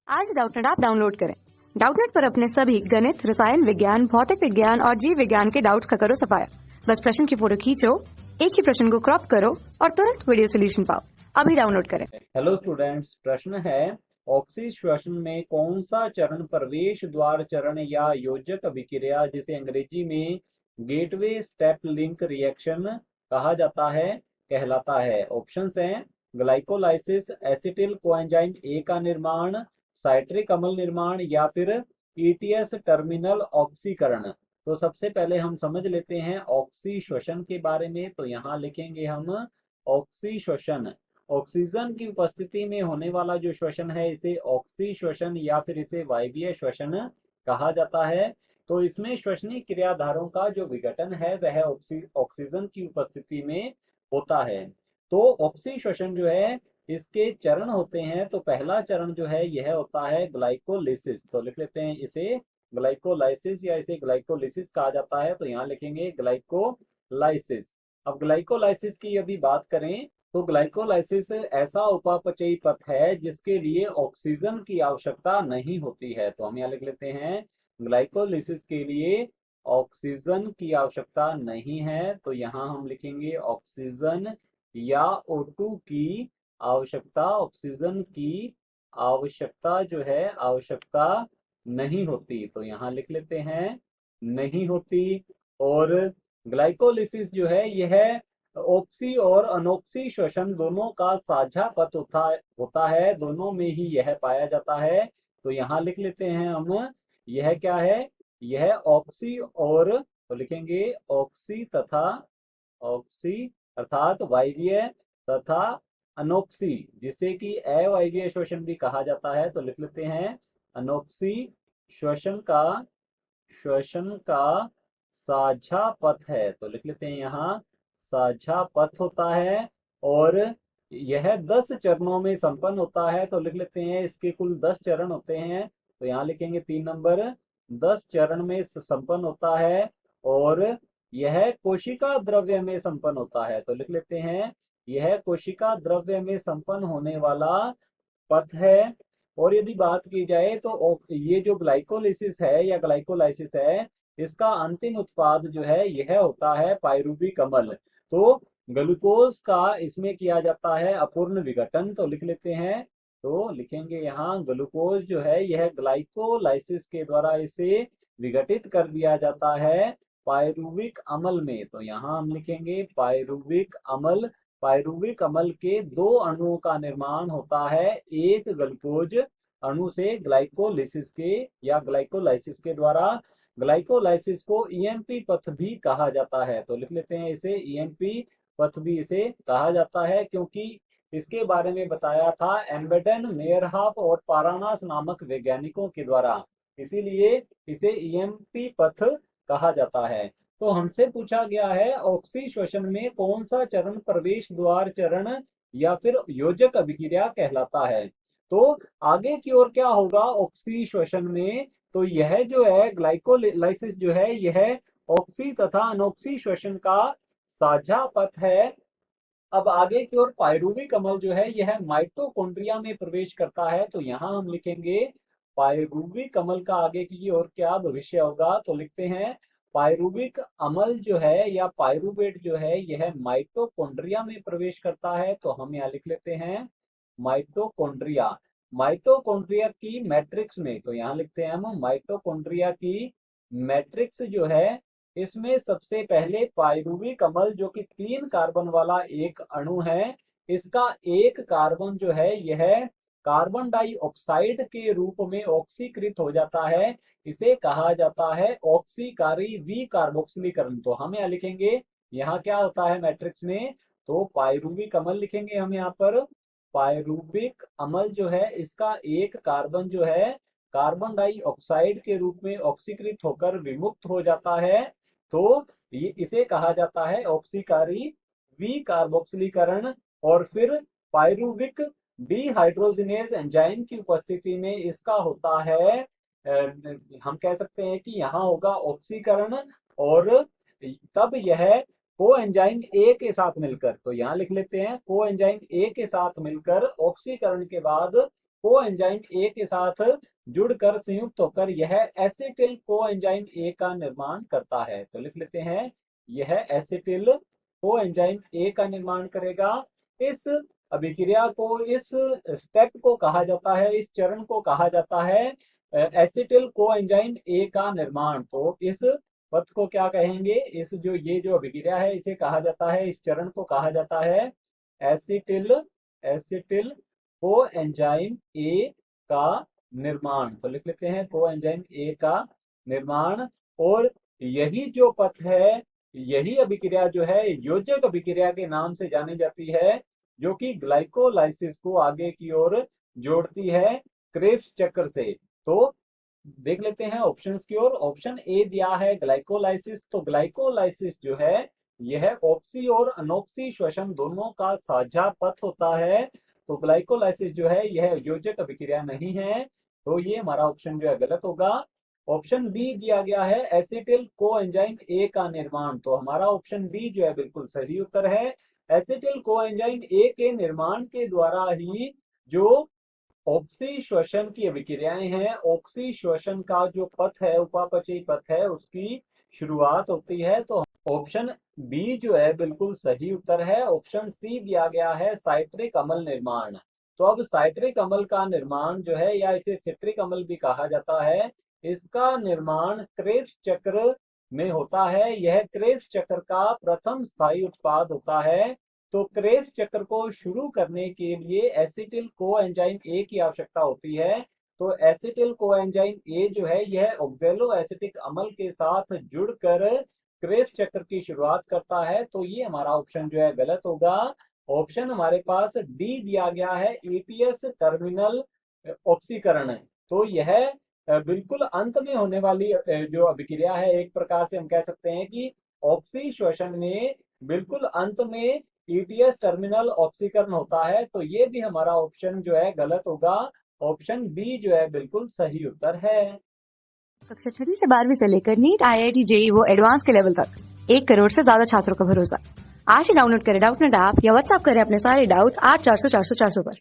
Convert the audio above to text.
आज Doubtnut app download करें। Doubtnut पर अपने सभी गणित, रसायन विज्ञान, भौतिक विज्ञान और जीव विज्ञान के डाउट्स का करो सफाया। बस प्रश्न की फोटो खींचो, एक ही प्रश्न को क्रॉप करो और तुरंत वीडियो सोल्यूशन पाओ। अभी डाउनलोड करें। हेलो स्टूडेंट्स, प्रश्न है ऑक्सी श्वसन में कौन सा चरण प्रवेश द्वार चरण या योजक अभिक्रिया जिसे अंग्रेजी में गेटवे स्टेप लिंक रिएक्शन कहा जाता है कहलाता है। ऑप्शंस हैं ग्लाइकोलाइसिस, एसिटिल कोएंजाइम ए का निर्माण, साइट्रिक अम्ल निर्माण या फिर ईटीएस टर्मिनल ऑक्सीकरण। तो सबसे पहले हम समझ लेते हैं ऑक्सी श्वसन के बारे में। तो यहाँ लिखेंगे हम ऑक्सी श्वसन। ऑक्सीजन की उपस्थिति में होने वाला जो श्वसन है इसे ऑक्सी श्वसन या फिर इसे वायवीय श्वसन कहा जाता है। तो इसमें श्वसनीय क्रियाधारों का जो विघटन है वह ऑक्सीजन की उपस्थिति में होता है। तो ऑक्सी श्वसन जो है इसके चरण होते हैं। तो पहला चरण जो है यह होता है ग्लाइकोलिसिस। तो लिख लेते हैं इसे ग्लाइकोलाइसिस या इसे ग्लाइकोलिसिस कहा जाता है। तो यहाँ लिखेंगे ग्लाइकोलाइसिस। अब ग्लाइकोलाइसिस की यदि बात करें तो ग्लाइकोलाइसिस ऐसा उपापचयी पथ है जिसके लिए ऑक्सीजन की आवश्यकता नहीं होती है। तो हम यहाँ लिख लेते हैं ग्लाइकोलिसिस के लिए ऑक्सीजन की आवश्यकता नहीं है। तो यहाँ हम लिखेंगे ऑक्सीजन या O2 की आवश्यकता। ऑक्सीजन की आवश्यकता जो है आवश्यकता नहीं होती। तो यहाँ लिख लेते हैं नहीं होती। और ग्लाइकोलिसिस जो है यह ऑक्सी और अनोक्सी श्वसन दोनों का साझा पथ होता है, दोनों में ही यह पाया जाता है। तो यहाँ लिख लेते हैं हम यह क्या है, यह ऑक्सी और तो लिखेंगे ऑक्सी तथा ऑक्सी अर्थात वायवीय तथा अनोक्सी जिसे कि अवायवीय श्वसन भी कहा जाता है। तो लिख लेते हैं अनोक्सी श्वसन का साझा पथ है। तो लिख लेते हैं यहाँ साझा पथ होता है और यह 10 चरणों में संपन्न होता है। तो लिख लेते हैं इसके कुल 10 चरण होते हैं। तो यहाँ लिखेंगे 3 नंबर 10 चरण में संपन्न होता है और यह कोशिका द्रव्य में संपन्न होता है। तो लिख लेते हैं यह कोशिका द्रव्य में संपन्न होने वाला पथ है। और यदि बात की जाए तो ये जो ग्लाइकोलिसिस है या ग्लाइकोलाइसिस है इसका अंतिम उत्पाद जो है यह होता है पायरुविक अम्ल। तो ग्लूकोज का इसमें किया जाता है अपूर्ण विघटन। तो लिख लेते हैं तो लिखेंगे यहाँ ग्लूकोज जो है यह ग्लाइकोलाइसिस के द्वारा इसे विघटित कर दिया जाता है पायरुविक अम्ल में। तो यहाँ हम लिखेंगे पायरुविक अम्ल। पायरुविक अम्ल के 2 अणुओं का निर्माण होता है, एक ग्लूकोज अणु से ग्लाइकोलिसिस के या ग्लाइकोलाइसिस के द्वारा। ग्लाइकोलाइसिस को ईएमपी पथ भी कहा जाता है। तो लिख लेते हैं इसे ईएमपी पथ भी इसे कहा जाता है क्योंकि इसके बारे में बताया था एम्बेडन, मेयरहाफ और पारानास नामक वैज्ञानिकों के द्वारा, इसीलिए इसे ईएमपी पथ कहा जाता है। तो हमसे पूछा गया है ऑक्सी श्वसन में कौन सा चरण प्रवेश द्वार चरण या फिर योजक अभिक्रिया कहलाता है। तो आगे की ओर क्या होगा ऑक्सी श्वसन में, तो यह जो है ग्लाइकोलाइसिस जो है यह ऑक्सी तथा अनोक्सी श्वसन का साझा पथ है। अब आगे की ओर पायरुविक अम्ल जो है यह माइटोकॉन्ड्रिया में प्रवेश करता है। तो यहाँ हम लिखेंगे पायरुविक अम्ल का आगे की ओर क्या भविष्य होगा। तो लिखते हैं पायरुविक अम्ल जो है या पायरुवेट जो है यह माइटोकॉन्ड्रिया में प्रवेश करता है। तो हम यहाँ लिख लेते हैं माइटोकॉन्ड्रिया। माइटोकॉन्ड्रिया की मैट्रिक्स में, तो यहाँ लिखते हैं हम माइटोकॉन्ड्रिया की मैट्रिक्स जो है इसमें सबसे पहले पायरुविक अम्ल जो कि 3 कार्बन वाला एक अणु है, इसका एक कार्बन जो है यह कार्बन डाइऑक्साइड के रूप में ऑक्सीकृत हो जाता है। इसे कहा जाता है ऑक्सीकारी विकार्बोक्सिलीकरण। तो हम यहाँ लिखेंगे यहाँ क्या होता है मैट्रिक्स में, तो पायरुविक अम्ल लिखेंगे हम यहाँ पर। पायरुविक अम्ल जो है इसका एक कार्बन जो है कार्बन डाइऑक्साइड के रूप में ऑक्सीकृत होकर विमुक्त हो जाता है। तो ये इसे कहा जाता है ऑक्सीकारी विकार्बोक्सिलीकरण। और फिर पायरुविक डिहाइड्रोजिनेज एंजाइम की उपस्थिति में इसका होता है हम कह सकते हैं कि यहाँ होगा ऑक्सीकरण और तब यह कोएंजाइम ए के साथ मिलकर, तो यहाँ लिख लेते हैं कोएंजाइम ए के साथ मिलकर ऑक्सीकरण के बाद कोएंजाइम ए के साथ जुड़कर संयुक्त होकर यह एसिटिल कोएंजाइम ए का निर्माण करता है। तो लिख लेते हैं, यह एसिटिल कोएंजाइम ए का निर्माण करेगा। इस अभिक्रिया को, इस स्टेप को कहा जाता है, इस चरण को कहा जाता है एसिटिल कोएंजाइम ए का निर्माण। तो इस पथ को क्या कहेंगे, इस ये जो अभिक्रिया है इसे कहा जाता है, इस चरण को कहा जाता है एसिटिल कोएंजाइम ए का निर्माण। तो लिख लेते हैं कोएंजाइम ए का निर्माण। और यही जो पथ है, यही अभिक्रिया जो है योजक अभिक्रिया के नाम से जानी जाती है, जो कि ग्लाइकोलाइसिस को आगे की ओर जोड़ती है क्रेब्स चक्र से। तो देख लेते हैं ऑप्शंस की ओर। ऑप्शन ए दिया है ग्लाइकोलाइसिस। तो ग्लाइकोलाइसिस जो है यह ऑक्सी और अनॉक्सी श्वसन दोनों का साझा पथ होता है। तो ग्लाइकोलाइसिस जो है यह योजक अभिक्रिया नहीं है। तो ये हमारा ऑप्शन जो है गलत होगा। ऑप्शन बी दिया गया है एसिटिल कोएंजाइम ए का निर्माण। तो हमारा ऑप्शन बी जो है बिल्कुल सही उत्तर है। एसिटिल कोएंजाइम ए के निर्माण के द्वारा ही जो ऑक्सी श्वसन की अभिक्रियाएं हैं, ऑक्सी श्वसन का जो पथ है, उपापचयी पथ है, उसकी शुरुआत होती है। तो ऑप्शन बी जो है बिल्कुल सही उत्तर है। ऑप्शन सी दिया गया है साइट्रिक अम्ल निर्माण। तो अब साइट्रिक अम्ल का निर्माण जो है, या इसे सिट्रिक अम्ल भी कहा जाता है, इसका निर्माण क्रेब्स चक्र में होता है। यह क्रेब्स चक्र का प्रथम स्थायी उत्पाद होता है। तो क्रेब्स चक्र को शुरू करने के लिए एसिटिल कोएंजाइम ए की आवश्यकता होती है। तो एसिटिल कोएंजाइम ए जो है यह ऑक्सैलो एसिटिक अम्ल के साथ जुड़कर क्रेब्स चक्र की शुरुआत करता है। तो ये हमारा ऑप्शन जो है गलत होगा। ऑप्शन हमारे पास डी दिया गया है एटीएस टर्मिनल ऑक्सीकरण। तो यह बिल्कुल अंत में होने वाली जो अभिक्रिया है, एक प्रकार से हम कह सकते हैं कि ऑक्सी श्वसन में बिल्कुल अंत में ईटीएस टर्मिनल ऑक्सीकरण होता है। तो ये भी हमारा ऑप्शन जो है गलत होगा। ऑप्शन बी जो है बिल्कुल सही उत्तर है। कक्षा 6वीं से 12वीं से लेकर नीट, IIT, JEE वो एडवांस के लेवल तक 1 करोड़ से ज्यादा छात्रों का भरोसा। आज ही डाउनलोड करें डाउटनेट ऐप या व्हाट्सएप करें अपने सारे डाउट्स 8400 400 400 पर।